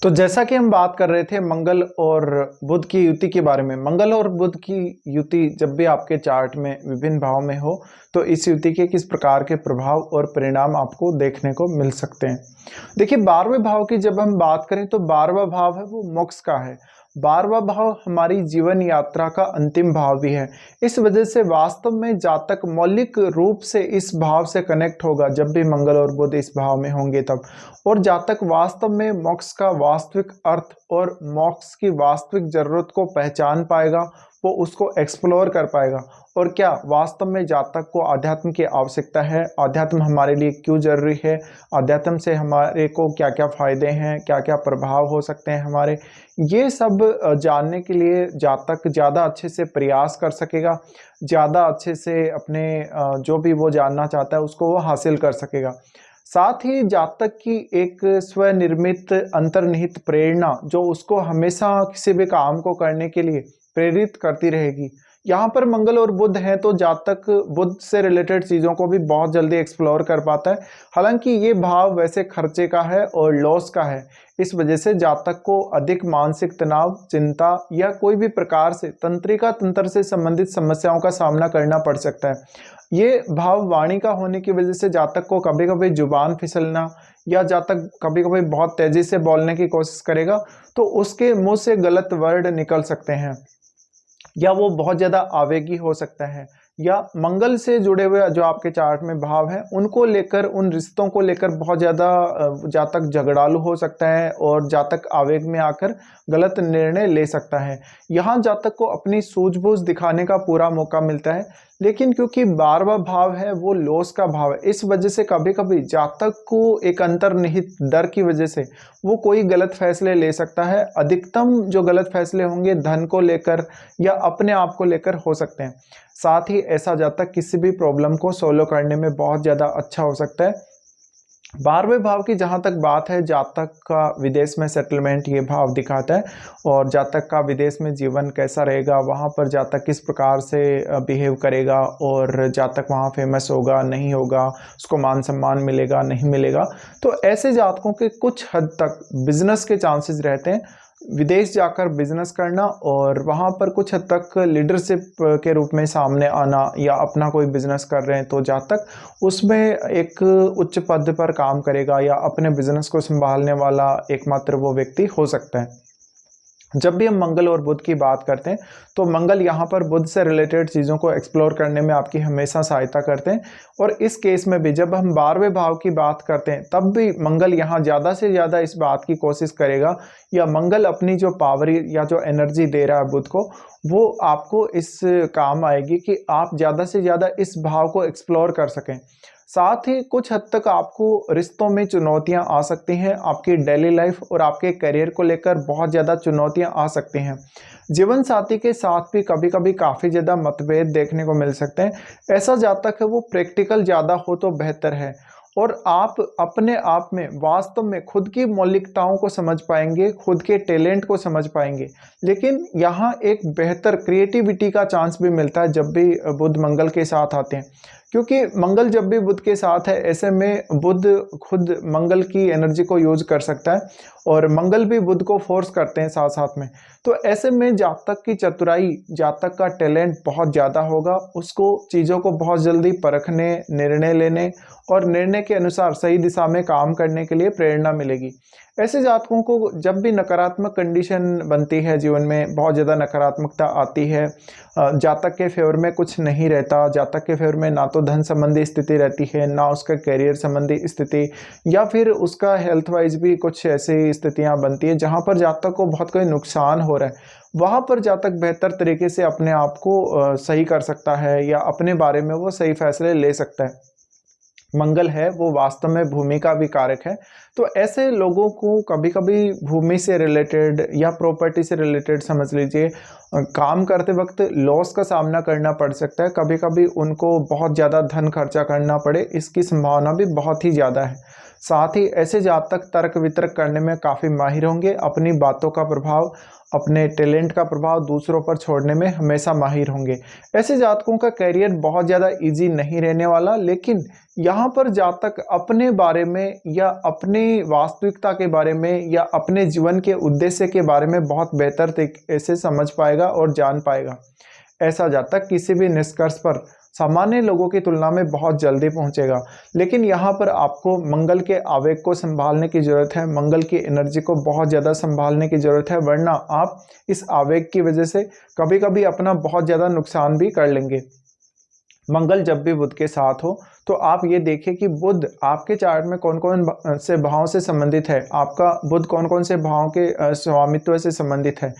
तो जैसा कि हम बात कर रहे थे मंगल और बुध की युति के बारे में। मंगल और बुध की युति जब भी आपके चार्ट में विभिन्न भाव में हो तो इस युति के किस प्रकार के प्रभाव और परिणाम आपको देखने को मिल सकते हैं। देखिए 12वें भाव की जब हम बात करें तो 12वां भाव है वो मोक्ष का है। 12वां भाव हमारी जीवन यात्रा का अंतिम भाव भी है। इस वजह से वास्तव में जातक मौलिक रूप से इस भाव से कनेक्ट होगा जब भी मंगल और बुध इस भाव में होंगे तब। और जातक वास्तव में मोक्ष का वास्तविक अर्थ और मोक्ष की वास्तविक जरूरत को पहचान पाएगा, वो उसको एक्सप्लोर कर पाएगा। और क्या वास्तव में जातक को अध्यात्म की आवश्यकता है, अध्यात्म हमारे लिए क्यों जरूरी है, अध्यात्म से हमारे को क्या क्या फायदे हैं, क्या क्या प्रभाव हो सकते हैं हमारे, ये सब जानने के लिए जातक ज़्यादा अच्छे से प्रयास कर सकेगा, ज़्यादा अच्छे से अपने जो भी वो जानना चाहता है उसको वो हासिल कर सकेगा। साथ ही जातक की एक स्वनिर्मित अंतर्निहित प्रेरणा जो उसको हमेशा किसी भी काम को करने के लिए प्रेरित करती रहेगी। यहाँ पर मंगल और बुध हैं तो जातक बुध से रिलेटेड चीज़ों को भी बहुत जल्दी एक्सप्लोर कर पाता है। हालांकि ये भाव वैसे खर्चे का है और लॉस का है। इस वजह से जातक को अधिक मानसिक तनाव, चिंता या कोई भी प्रकार से तंत्रिका तंत्र से संबंधित समस्याओं का सामना करना पड़ सकता है। ये भाव वाणी का होने की वजह से जातक को कभी कभी जुबान फिसलना या जातक कभी कभी बहुत तेजी से बोलने की कोशिश करेगा तो उसके मुंह से गलत वर्ड निकल सकते हैं, या वो बहुत ज़्यादा आवेगी हो सकता है, या मंगल से जुड़े हुए जो आपके चार्ट में भाव हैं उनको लेकर, उन रिश्तों को लेकर बहुत ज़्यादा जातक झगड़ालू हो सकता है और जातक आवेग में आकर गलत निर्णय ले सकता है। यहाँ जातक को अपनी सूझबूझ दिखाने का पूरा मौका मिलता है, लेकिन क्योंकि 12वां भाव है वो लॉस का भाव है, इस वजह से कभी कभी जातक को एक अंतर्निहित डर की वजह से वो कोई गलत फैसले ले सकता है। अधिकतम जो गलत फैसले होंगे धन को लेकर या अपने आप को लेकर हो सकते हैं। साथ ही ऐसा जातक किसी भी प्रॉब्लम को सोल्व करने में बहुत ज़्यादा अच्छा हो सकता है। 12वें भाव की जहाँ तक बात है, जातक का विदेश में सेटलमेंट ये भाव दिखाता है और जातक का विदेश में जीवन कैसा रहेगा, वहाँ पर जातक किस प्रकार से बिहेव करेगा और जातक वहाँ फेमस होगा नहीं होगा, उसको मान सम्मान मिलेगा नहीं मिलेगा। तो ऐसे जातकों के कुछ हद तक बिजनेस के चांसेस रहते हैं, विदेश जाकर बिजनेस करना और वहाँ पर कुछ हद तक लीडरशिप के रूप में सामने आना, या अपना कोई बिजनेस कर रहे हैं तो जातक उसमें एक उच्च पद पर काम करेगा या अपने बिजनेस को संभालने वाला एकमात्र वो व्यक्ति हो सकता है। जब भी हम मंगल और बुध की बात करते हैं तो मंगल यहाँ पर बुध से रिलेटेड चीज़ों को एक्सप्लोर करने में आपकी हमेशा सहायता करते हैं। और इस केस में भी जब हम 12वें भाव की बात करते हैं तब भी मंगल यहाँ ज़्यादा से ज़्यादा इस बात की कोशिश करेगा, या मंगल अपनी जो पावर या जो एनर्जी दे रहा है बुध को, वो आपको इस काम आएगी कि आप ज़्यादा से ज़्यादा इस भाव को एक्सप्लोर कर सकें। साथ ही कुछ हद तक आपको रिश्तों में चुनौतियां आ सकती हैं, आपकी डेली लाइफ और आपके करियर को लेकर बहुत ज़्यादा चुनौतियां आ सकती हैं। जीवन साथी के साथ भी कभी कभी काफ़ी ज़्यादा मतभेद देखने को मिल सकते हैं। ऐसा जातक है वो प्रैक्टिकल ज़्यादा हो तो बेहतर है और आप अपने आप में वास्तव में खुद की मौलिकताओं को समझ पाएंगे, खुद के टैलेंट को समझ पाएंगे। लेकिन यहाँ एक बेहतर क्रिएटिविटी का चांस भी मिलता है जब भी बुध मंगल के साथ आते हैं, क्योंकि मंगल जब भी बुध के साथ है ऐसे में बुध खुद मंगल की एनर्जी को यूज कर सकता है और मंगल भी बुध को फोर्स करते हैं साथ साथ में। तो ऐसे में जातक की चतुराई, जातक का टैलेंट बहुत ज़्यादा होगा, उसको चीज़ों को बहुत जल्दी परखने, निर्णय लेने और निर्णय के अनुसार सही दिशा में काम करने के लिए प्रेरणा मिलेगी। ऐसे जातकों को जब भी नकारात्मक कंडीशन बनती है, जीवन में बहुत ज़्यादा नकारात्मकता आती है, जातक के फेवर में कुछ नहीं रहता, जातक के फेवर में ना तो धन संबंधी स्थिति रहती है, ना उसका करियर संबंधी स्थिति, या फिर उसका हेल्थ वाइज भी कुछ ऐसी स्थितियां बनती है जहां पर जातक को बहुत कोई नुकसान हो रहा है, वहां पर जातक बेहतर तरीके से अपने आप को सही कर सकता है या अपने बारे में वो सही फैसले ले सकता है। मंगल है वो वास्तव में भूमि का भी कारक है, तो ऐसे लोगों को कभी कभी भूमि से रिलेटेड या प्रॉपर्टी से रिलेटेड समझ लीजिए काम करते वक्त लॉस का सामना करना पड़ सकता है। कभी कभी उनको बहुत ज़्यादा धन खर्चा करना पड़े, इसकी संभावना भी बहुत ही ज़्यादा है। साथ ही ऐसे जातक तर्क वितर्क करने में काफ़ी माहिर होंगे। अपनी बातों का प्रभाव, अपने टैलेंट का प्रभाव दूसरों पर छोड़ने में हमेशा माहिर होंगे। ऐसे जातकों का करियर बहुत ज़्यादा इजी नहीं रहने वाला, लेकिन यहाँ पर जातक अपने बारे में या अपनी वास्तविकता के बारे में या अपने जीवन के उद्देश्य के बारे में बहुत बेहतर तरीके से समझ पाएगा और जान पाएगा। ऐसा जातक किसी भी निष्कर्ष पर सामान्य लोगों की तुलना में बहुत जल्दी पहुंचेगा। लेकिन यहाँ पर आपको मंगल के आवेग को संभालने की ज़रूरत है, मंगल की एनर्जी को बहुत ज़्यादा संभालने की ज़रूरत है, वरना आप इस आवेग की वजह से कभी कभी अपना बहुत ज़्यादा नुकसान भी कर लेंगे। मंगल जब भी बुध के साथ हो तो आप ये देखें कि बुध आपके चार्ट में कौन कौन से भाव से संबंधित है, आपका बुध कौन कौन से भाव के स्वामित्व से संबंधित है।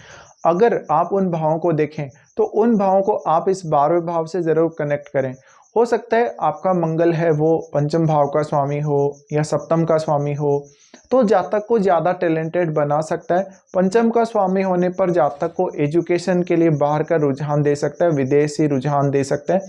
अगर आप उन भावों को देखें तो उन भावों को आप इस 12वें भाव से ज़रूर कनेक्ट करें। हो सकता है आपका मंगल है वो पंचम भाव का स्वामी हो या सप्तम का स्वामी हो, तो जातक को ज़्यादा टैलेंटेड बना सकता है। पंचम का स्वामी होने पर जातक को एजुकेशन के लिए बाहर का रुझान दे सकता है, विदेशी रुझान दे सकता है।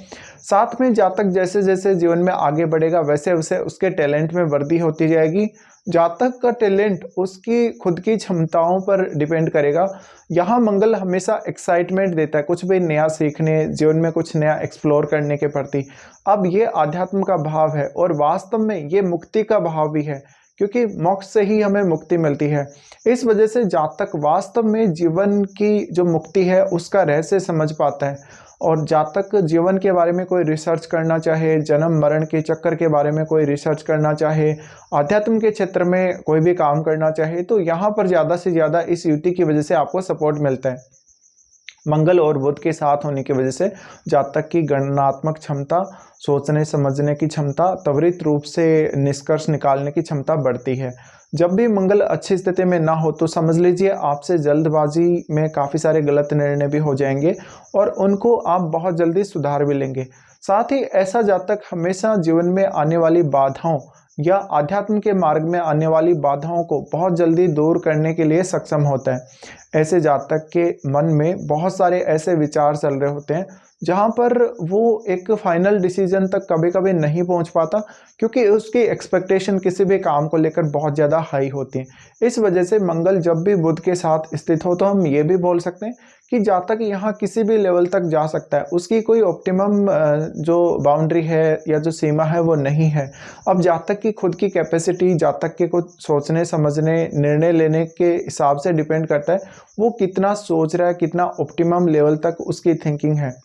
साथ में जातक जैसे जैसे जीवन में आगे बढ़ेगा वैसे वैसे उसके टैलेंट में वृद्धि होती जाएगी। जातक का टैलेंट उसकी खुद की क्षमताओं पर डिपेंड करेगा। यहाँ मंगल हमेशा एक्साइटमेंट देता है कुछ भी नया सीखने, जीवन में कुछ नया एक्सप्लोर करने के प्रति। अब ये आध्यात्म का भाव है और वास्तव में ये मुक्ति का भाव भी है, क्योंकि मोक्ष से ही हमें मुक्ति मिलती है। इस वजह से जातक वास्तव में जीवन की जो मुक्ति है उसका रहस्य समझ पाता है। और जातक जीवन के बारे में कोई रिसर्च करना चाहे, जन्म मरण के चक्कर के बारे में कोई रिसर्च करना चाहे, आध्यात्म के क्षेत्र में कोई भी काम करना चाहे, तो यहाँ पर ज़्यादा से ज़्यादा इस युति की वजह से आपको सपोर्ट मिलता है। मंगल और बुध के साथ होने की वजह से जातक की गणनात्मक क्षमता, सोचने समझने की क्षमता, त्वरित रूप से निष्कर्ष निकालने की क्षमता बढ़ती है। जब भी मंगल अच्छी स्थिति में ना हो तो समझ लीजिए आपसे जल्दबाजी में काफ़ी सारे गलत निर्णय भी हो जाएंगे और उनको आप बहुत जल्दी सुधार भी लेंगे। साथ ही ऐसा जातक हमेशा जीवन में आने वाली बाधाओं या आध्यात्म के मार्ग में आने वाली बाधाओं को बहुत जल्दी दूर करने के लिए सक्षम होता है। ऐसे जातक के मन में बहुत सारे ऐसे विचार चल रहे होते हैं जहाँ पर वो एक फाइनल डिसीजन तक कभी कभी नहीं पहुँच पाता, क्योंकि उसकी एक्सपेक्टेशन किसी भी काम को लेकर बहुत ज़्यादा हाई होती है। इस वजह से मंगल जब भी बुध के साथ स्थित हो तो हम ये भी बोल सकते हैं कि जातक यहाँ किसी भी लेवल तक जा सकता है, उसकी कोई ऑप्टिमम जो बाउंड्री है या जो सीमा है वो नहीं है। अब जातक की खुद की कैपेसिटी, जातक के कुछ सोचने समझने निर्णय लेने के हिसाब से डिपेंड करता है वो कितना सोच रहा है, कितना ऑप्टिमम लेवल तक उसकी थिंकिंग है।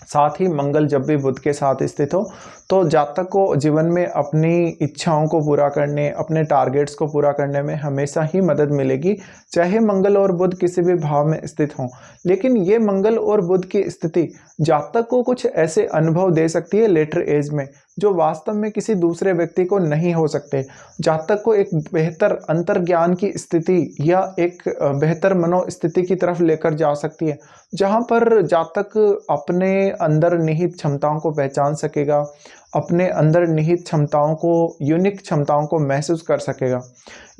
साथ ही मंगल जब भी बुध के साथ स्थित हो तो जातक को जीवन में अपनी इच्छाओं को पूरा करने, अपने टारगेट्स को पूरा करने में हमेशा ही मदद मिलेगी, चाहे मंगल और बुध किसी भी भाव में स्थित हों। लेकिन ये मंगल और बुध की स्थिति जातक को कुछ ऐसे अनुभव दे सकती है लेटर एज में जो वास्तव में किसी दूसरे व्यक्ति को नहीं हो सकते। जातक को एक बेहतर अंतर्ज्ञान की स्थिति या एक बेहतर मनोस्थिति की तरफ लेकर जा सकती है, जहाँ पर जातक अपने अंदर निहित क्षमताओं को पहचान सकेगा, अपने अंदर निहित क्षमताओं को, यूनिक क्षमताओं को महसूस कर सकेगा।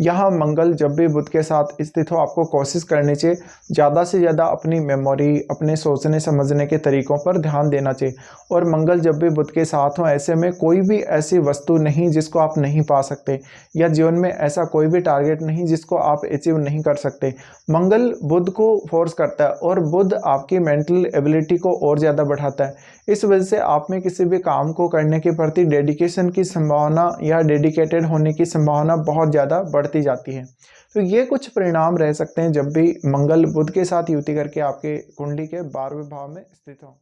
यहाँ मंगल जब भी बुध के साथ स्थित हो आपको कोशिश करनी चाहिए ज़्यादा से ज़्यादा अपनी मेमोरी, अपने सोचने समझने के तरीक़ों पर ध्यान देना चाहिए। और मंगल जब भी बुध के साथ हो ऐसे में कोई भी ऐसी वस्तु नहीं जिसको आप नहीं पा सकते, या जीवन में ऐसा कोई भी टारगेट नहीं जिसको आप अचीव नहीं कर सकते। मंगल बुध को फोर्स करता है और बुध आपकी मेंटल एबिलिटी को और ज़्यादा बढ़ाता है। इस वजह से आप में किसी भी काम को करने के प्रति डेडिकेशन की संभावना या डेडिकेटेड होने की संभावना बहुत ज़्यादा बढ़ती जाती है। तो ये कुछ परिणाम रह सकते हैं जब भी मंगल बुध के साथ युति करके आपके कुंडली के 12वें भाव में स्थित हो।